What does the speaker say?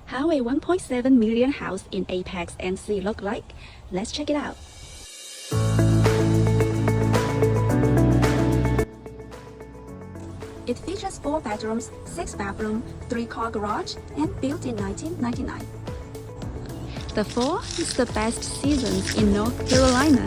How a 1.7 million house in Apex NC look like? Let's check it out. It features 4 bedrooms, 6 bathrooms, 3-car garage, and built in 1999. The fall is the best season in North Carolina.